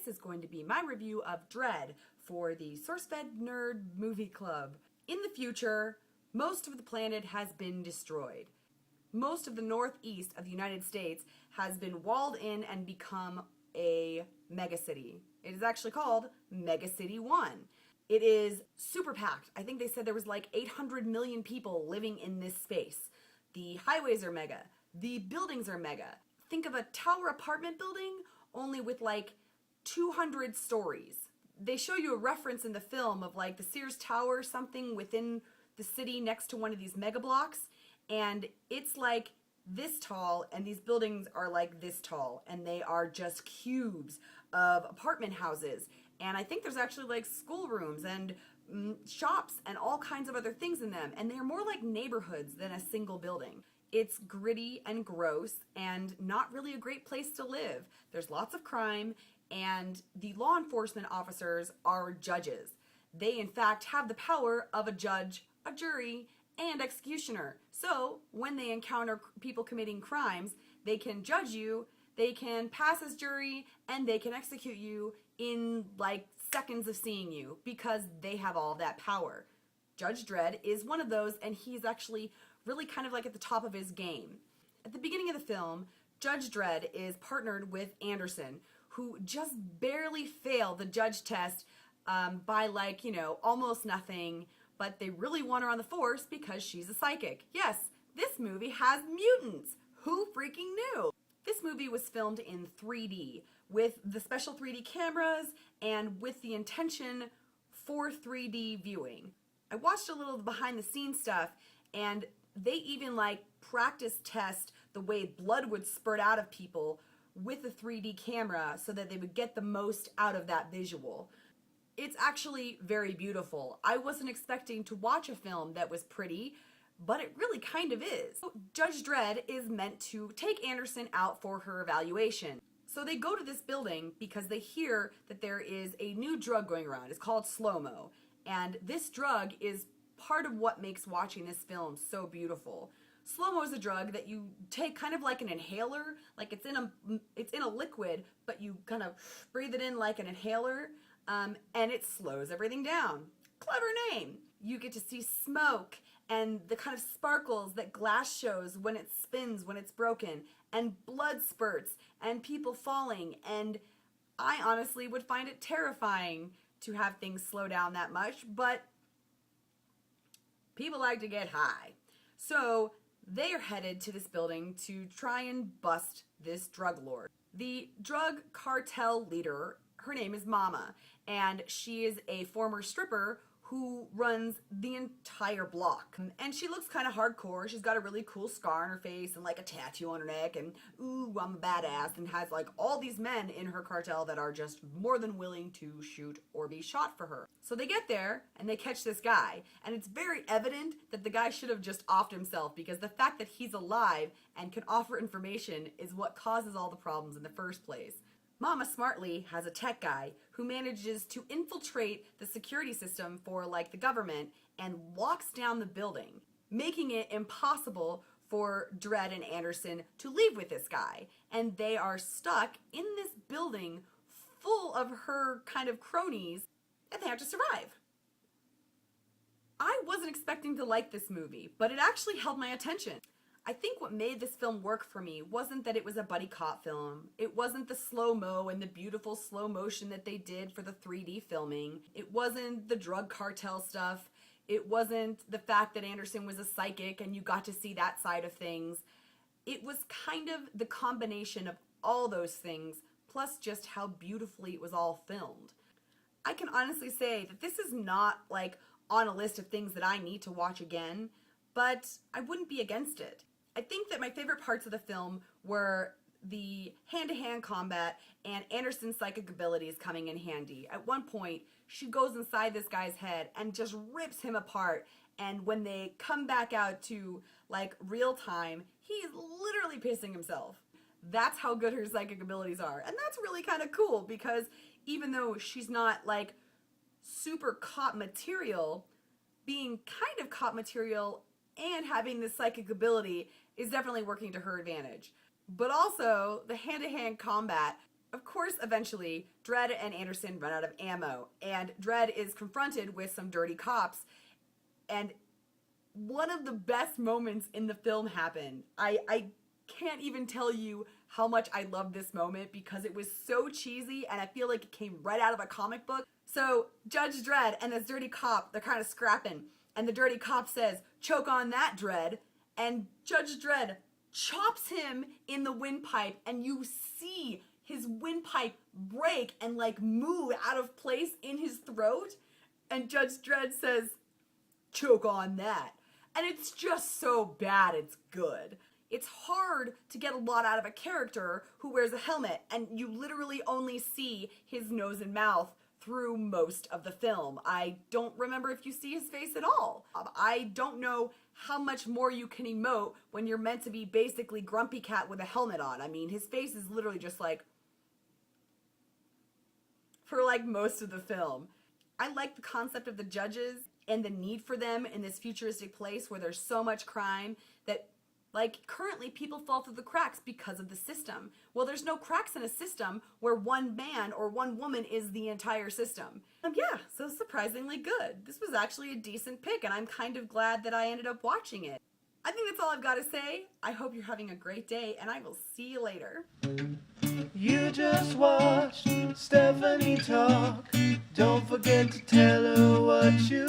this is going to be my review of Dredd for the SourceFedNerd Movie Club. In the future, most of the planet has been destroyed. Most of the northeast of the United States has been walled in and become a megacity. It is actually called Megacity 1. It is super packed. I think they said there was like 800 million people living in this space. The highways are mega. The buildings are mega. Think of a tower apartment building, only with like 200 stories. They show you a reference in the film of like the Sears Tower or something within the city next to one of these mega blocks, and it's like this tall, and these buildings are like this tall, and they are just cubes of apartment houses. And I think there's actually like schoolrooms and shops and all kinds of other things in them, and they're more like neighborhoods than a single building. It's gritty and gross and not really a great place to live. There's lots of crime, and the law enforcement officers are judges. They in fact have the power of a judge, a jury, and executioner. So when they encounter people committing crimes, they can judge you, they can pass as jury, and they can execute you in like seconds of seeing you because they have all that power. Judge Dredd is one of those, and he's actually really kind of like at the top of his game. At the beginning of the film, Judge Dredd is partnered with Anderson, who just barely failed the judge test by like, almost nothing, but they really want her on the force because she's a psychic. Yes, this movie has mutants. Who freaking knew? This movie was filmed in 3D with the special 3D cameras and with the intention for 3D viewing. I watched a little behind the scenes stuff, and they even like practice test the way blood would spurt out of people with a 3D camera so that they would get the most out of that visual. It's actually very beautiful. I wasn't expecting to watch a film that was pretty, but it really kind of is. Judge Dredd is meant to take Anderson out for her evaluation. So they go to this building because they hear that there is a new drug going around. It's called slow-mo. And this drug is part of what makes watching this film so beautiful. Slow-mo is a drug that you take kind of like an inhaler, like it's in a liquid, but you kind of breathe it in like an inhaler, and it slows everything down. Clever name. You get to see smoke and the kind of sparkles that glass shows when it spins, when it's broken, and blood spurts and people falling, and I honestly would find it terrifying to have things slow down that much, but people like to get high. So they are headed to this building to try and bust this drug lord. The drug cartel leader, her name is Mama, and she is a former stripper who runs the entire block. And she looks kind of hardcore. She's got a really cool scar on her face and like a tattoo on her neck, and ooh, I'm a badass, and has like all these men in her cartel that are just more than willing to shoot or be shot for her. So they get there and they catch this guy, and it's very evident that the guy should have just offed himself, because the fact that he's alive and can offer information is what causes all the problems in the first place. Mama smartly has a tech guy who manages to infiltrate the security system for like the government and locks down the building, making it impossible for Dredd and Anderson to leave with this guy. And they are stuck in this building full of her kind of cronies, and they have to survive. I wasn't expecting to like this movie, but it actually held my attention. I think what made this film work for me wasn't that it was a buddy cop film. It wasn't the slow-mo and the beautiful slow motion that they did for the 3D filming. It wasn't the drug cartel stuff. It wasn't the fact that Anderson was a psychic and you got to see that side of things. It was kind of the combination of all those things, plus just how beautifully it was all filmed. I can honestly say that this is not like on a list of things that I need to watch again, but I wouldn't be against it. I think that my favorite parts of the film were the hand-to-hand combat and Anderson's psychic abilities coming in handy. At one point, she goes inside this guy's head and just rips him apart, and when they come back out to like real time, he's literally pissing himself. That's how good her psychic abilities are, and that's really kind of cool, because even though she's not like super cop material, being kind of cop material and having this psychic ability is definitely working to her advantage. But also, the hand-to-hand combat Of course, eventually, Dredd and Anderson run out of ammo, and Dredd is confronted with some dirty cops, and one of the best moments in the film happened. I can't even tell you how much I love this moment because it was so cheesy and I feel like it came right out of a comic book. So Judge Dredd and this dirty cop, they're kind of scrapping, and the dirty cop says, "Choke on that, Dredd," and Judge Dredd chops him in the windpipe, and you see his windpipe break and like move out of place in his throat, and Judge Dredd says, "Choke on that." And it's just so bad it's good. It's hard to get a lot out of a character who wears a helmet and you literally only see his nose and mouth through most of the film. I don't remember if you see his face at all. I don't know how much more you can emote when you're meant to be basically Grumpy Cat with a helmet on. I mean, his face is literally just like, for like most of the film. I like the concept of the judges and the need for them in this futuristic place where there's so much crime that, like, currently people fall through the cracks because of the system. Well, there's no cracks in a system where one man or one woman is the entire system. Yeah, so surprisingly good. This was actually a decent pick, and I'm kind of glad that I ended up watching it. I think that's all I've got to say. I hope you're having a great day, and I will see you later. You just watched Stephanie talk. Don't forget to tell her what you